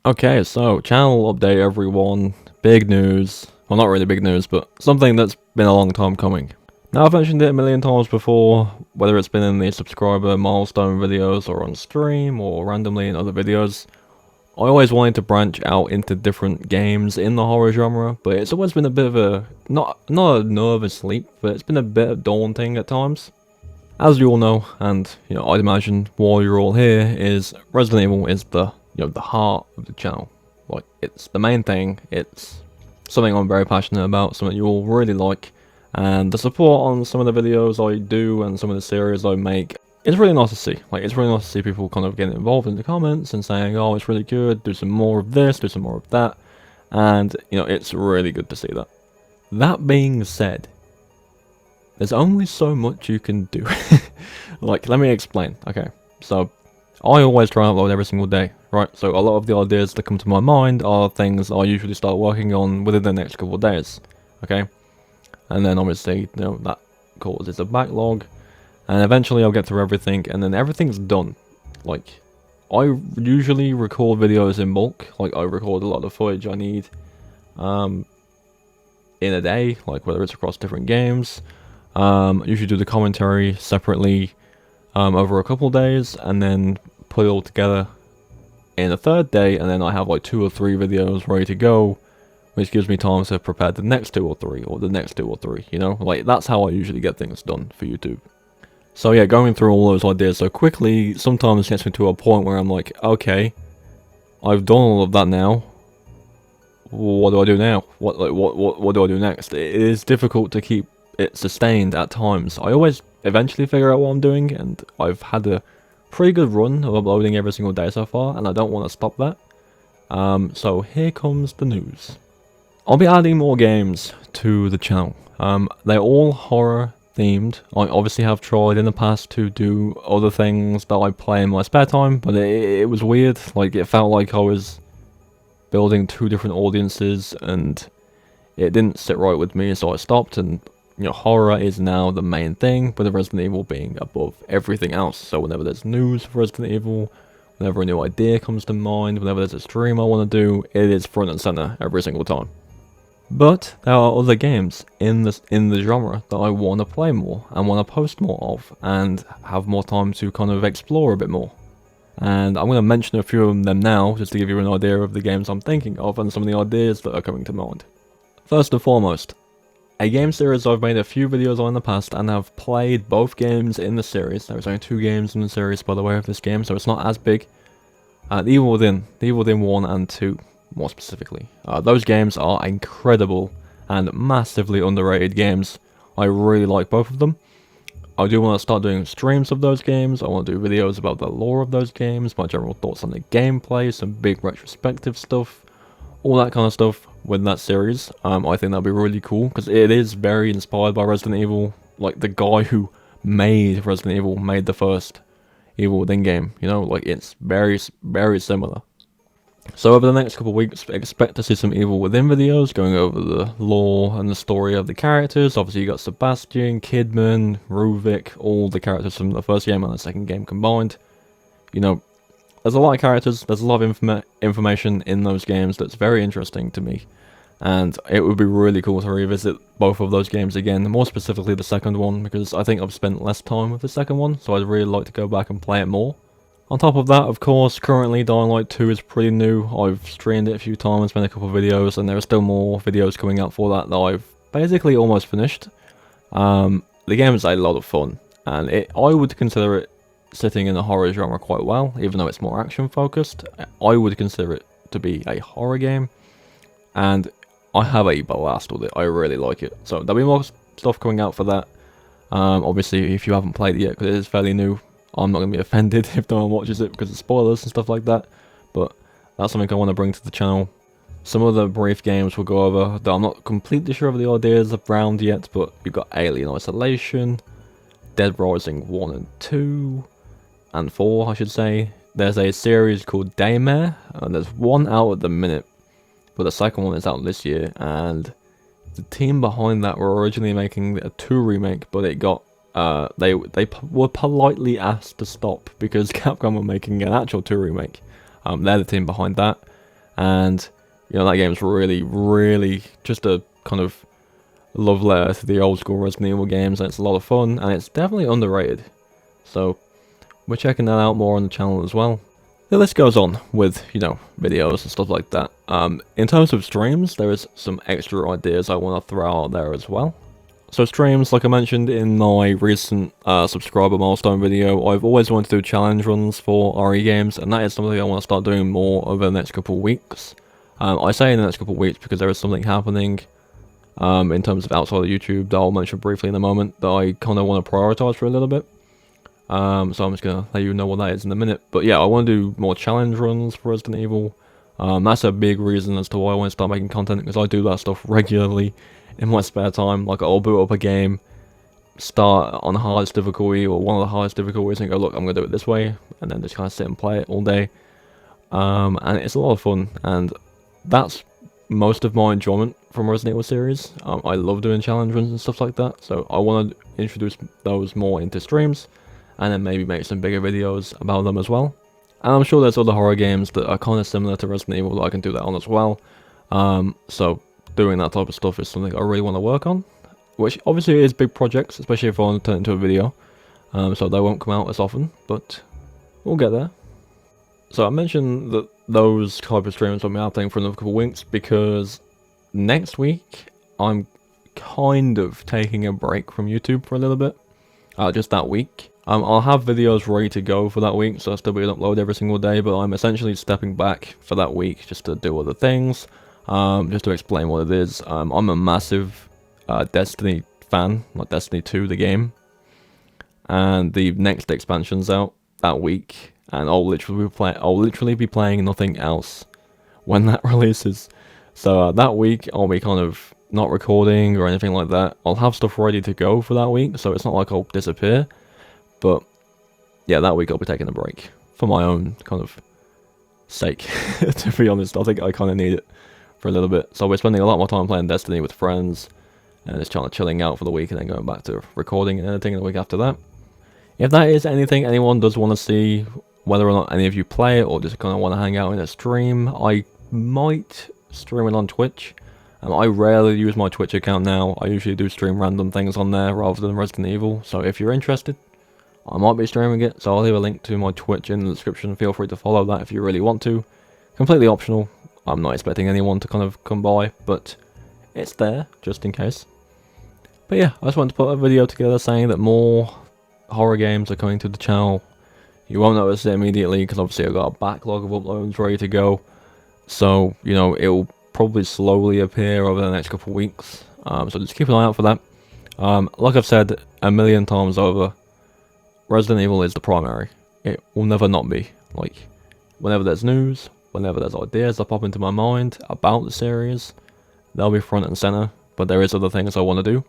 Okay, so channel update everyone. Big news. Well, not really big news, but something that's been a long time coming. Now, I've mentioned it a million times before, whether it's been in the subscriber milestone videos or on stream or randomly in other videos. I always wanted to branch out into different games in the horror genre, but it's always been a bit of a, not a nervous leap, but it's been a bit daunting at times. As you all know, and I'd imagine while you're all here, is Resident Evil is the heart of the channel. Like, it's the main thing. It's something I'm very passionate about, something you all really like, and the support on some of the videos I do and some of the series I make, it's really nice to see. Like, it's really nice to see people kind of getting involved in the comments and saying, oh, it's really good, do some more of this, do some more of that, and it's really good to see that. That being said, there's only so much you can do. Like, let me explain. Okay, so I always try and upload every single day, right? So a lot of the ideas that come to my mind are things I usually start working on within the next couple of days, okay? And then obviously, that causes a backlog, and eventually I'll get through everything, and then everything's done. Like, I usually record videos in bulk. Like, I record a lot of footage I need in a day, like whether it's across different games. Usually do the commentary separately over a couple of days, and then put it all together in a third day, and then I have like 2 or 3 videos ready to go, which gives me time to prepare the next 2 or 3, or the next 2 or 3, like that's how I usually get things done for YouTube. So yeah, going through all those ideas so quickly sometimes gets me to a point where I'm like, okay, I've done all of that now, what do I do now? What do I do next? It is difficult to keep it sustained at times. I always eventually figure out what I'm doing, and I've had a pretty good run of uploading every single day so far, and I don't want to stop that. So here comes the news. I'll be adding more games to the channel. They're all horror themed. I obviously have tried in the past to do other things that I play in my spare time, but it was weird. Like, it felt like I was building 2 different audiences, and it didn't sit right with me, so I stopped. And horror is now the main thing, with the Resident Evil being above everything else. So whenever there's news for Resident Evil, whenever a new idea comes to mind, whenever there's a stream I want to do, it is front and center every single time. But there are other games in the genre that I want to play more, and want to post more of, and have more time to kind of explore a bit more. And I'm going to mention a few of them now, just to give you an idea of the games I'm thinking of, and some of the ideas that are coming to mind. First and foremost, a game series I've made a few videos on in the past, and have played both games in the series. There's only 2 games in the series, by the way, of this game, so it's not as big. The Evil Within 1 and 2, more specifically. Those games are incredible and massively underrated games. I really like both of them. I do want to start doing streams of those games. I want to do videos about the lore of those games, my general thoughts on the gameplay, some big retrospective stuff, all that kind of stuff with that series. I think that'll be really cool, because it is very inspired by Resident Evil. Like, the guy who made Resident Evil made the first Evil Within game, like, it's very, very similar. So over the next couple of weeks, expect to see some Evil Within videos, going over the lore and the story of the characters. Obviously you got Sebastian, Kidman, Ruvik, all the characters from the first game and the second game combined. There's a lot of characters, there's a lot of information in those games that's very interesting to me, and it would be really cool to revisit both of those games again, more specifically the second one, because I think I've spent less time with the second one, so I'd really like to go back and play it more. On top of that, of course, currently Dying Light 2 is pretty new. I've streamed it a few times, made a couple of videos, and there are still more videos coming out for that I've basically almost finished. The game is a lot of fun, and I would consider it sitting in the horror genre quite well, even though it's more action focused. I would consider it to be a horror game, and I have a blast with it. I really like it. So there'll be more stuff coming out for that. Obviously, if you haven't played it yet, because it is fairly new, I'm not going to be offended if no one watches it because of spoilers and stuff like that, but that's something I want to bring to the channel. Some of the brief games we'll go over that I'm not completely sure of the ideas around yet, but you've got Alien Isolation, Dead Rising 1 and 2, and 4 I should say. There's a series called Daymare, and there's 1 out at the minute, but the second one is out this year, and the team behind that were originally making a 2 remake, but it got they were politely asked to stop because Capcom were making an actual 2 remake. They're the team behind that. and you know that game's really just a kind of love letter to the old school Resident Evil games, and it's a lot of fun, and it's definitely underrated. So we're checking that out more on the channel as well. The list goes on with, you know, videos and stuff like that. In terms of streams, there is some extra ideas I want to throw out there as well. So streams, like I mentioned in my recent subscriber milestone video, I've always wanted to do challenge runs for RE games, and that is something I want to start doing more over the next couple of weeks. I say in the next couple of weeks because there is something happening in terms of outside of YouTube that I'll mention briefly in a moment that I kind of want to prioritize for a little bit. So I'm just going to let you know what that is in a minute. But yeah, I want to do more challenge runs for Resident Evil. That's a big reason as to why I want to start making content, because I do that stuff regularly in my spare time. Like, I'll boot up a game, start on the hardest difficulty or one of the hardest difficulties and go, look, I'm going to do it this way, and then just kind of sit and play it all day. And it's a lot of fun, and that's most of my enjoyment from Resident Evil series. I love doing challenge runs and stuff like that, so I want to introduce those more into streams, and then maybe make some bigger videos about them as well. And I'm sure there's other horror games that are kind of similar to Resident Evil that I can do that on as well. So doing that type of stuff is something I really want to work on, which obviously is big projects, especially if I want to turn it into a video. So they won't come out as often, but we'll get there. So I mentioned that those type of streams will be happening for another couple of weeks because next week I'm kind of taking a break from YouTube for a little bit. Just that week. I'll have videos ready to go for that week, so I'll still be upload every single day, but I'm essentially stepping back for that week just to do other things, just to explain what it is. I'm a massive Destiny fan, like Destiny 2, the game, and the next expansion's out that week, and I'll literally be playing nothing else when that releases. So that week I'll be kind of not recording or anything like that. I'll have stuff ready to go for that week, so it's not like I'll disappear. But yeah, that week I'll be taking a break for my own kind of sake. To be honest, I think I kind of need it for a little bit. So we're spending a lot more time playing Destiny with friends, and just kind of chilling out for the week, and then going back to recording and editing the week after that. If that is anything anyone does want to see, whether or not any of you play it or just kind of want to hang out in a stream, I might stream it on Twitch. I rarely use my Twitch account now. I usually do stream random things on there rather than Resident Evil. So if you're interested, I might be streaming it. So I'll leave a link to my Twitch in the description. Feel free to follow that if you really want to. Completely optional. I'm not expecting anyone to kind of come by, but it's there just in case. But yeah, I just wanted to put a video together saying that more horror games are coming to the channel. You won't notice it immediately because obviously I've got a backlog of uploads ready to go. So, you know, it'll probably slowly appear over the next couple of weeks. So just keep an eye out for that. Like I've said a million times over, Resident Evil is the primary. It will never not be. Like, whenever there's news, whenever there's ideas that pop into my mind about the series, they'll be front and center. But there is other things I want to do.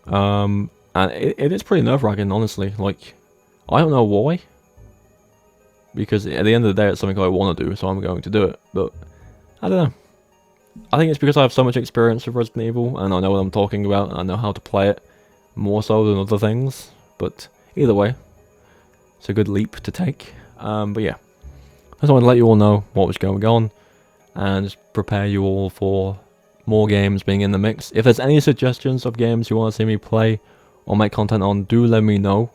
And it is pretty nerve-wracking, honestly. Like, I don't know why. Because at the end of the day, it's something I want to do, so I'm going to do it. But, I don't know. I think it's because I have so much experience with Resident Evil, and I know what I'm talking about, and I know how to play it, more so than other things. But, either way, it's a good leap to take. But yeah, I just wanted to let you all know what was going on, and just prepare you all for more games being in the mix. If there's any suggestions of games you want to see me play or make content on, do let me know,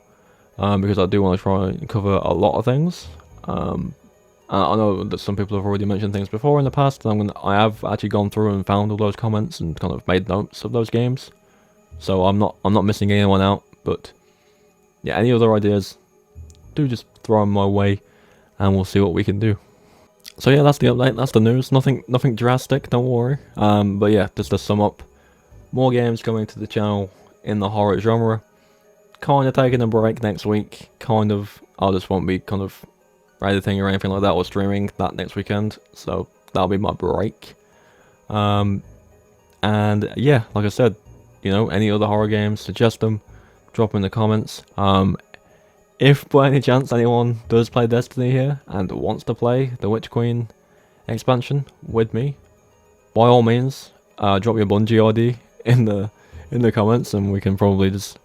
because I do want to try and cover a lot of things. I know that some people have already mentioned things before in the past, and I have actually gone through and found all those comments and kind of made notes of those games. So I'm not missing anyone out. But yeah, any other ideas, do just throw them my way, and we'll see what we can do. So yeah, that's the update. That's the news. Nothing drastic. Don't worry. But yeah, just to sum up, more games coming to the channel in the horror genre. Kind of taking a break next week. Kind of. I just won't be kind of editing or anything like that, or streaming that next weekend, so that'll be my break. And yeah, like I said, you know, any other horror games, suggest them, drop them in the comments. If by any chance anyone does play Destiny here and wants to play the Witch Queen expansion with me, by all means, drop your Bungie ID in the comments, and we can probably just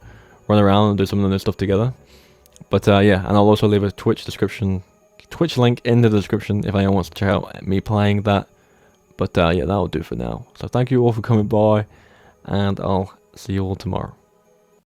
run around and do some of the new stuff together. But yeah, and I'll also leave a Twitch link in the description if anyone wants to check out me playing that But yeah, that'll do for now. So thank you all for coming by, and I'll see you all tomorrow.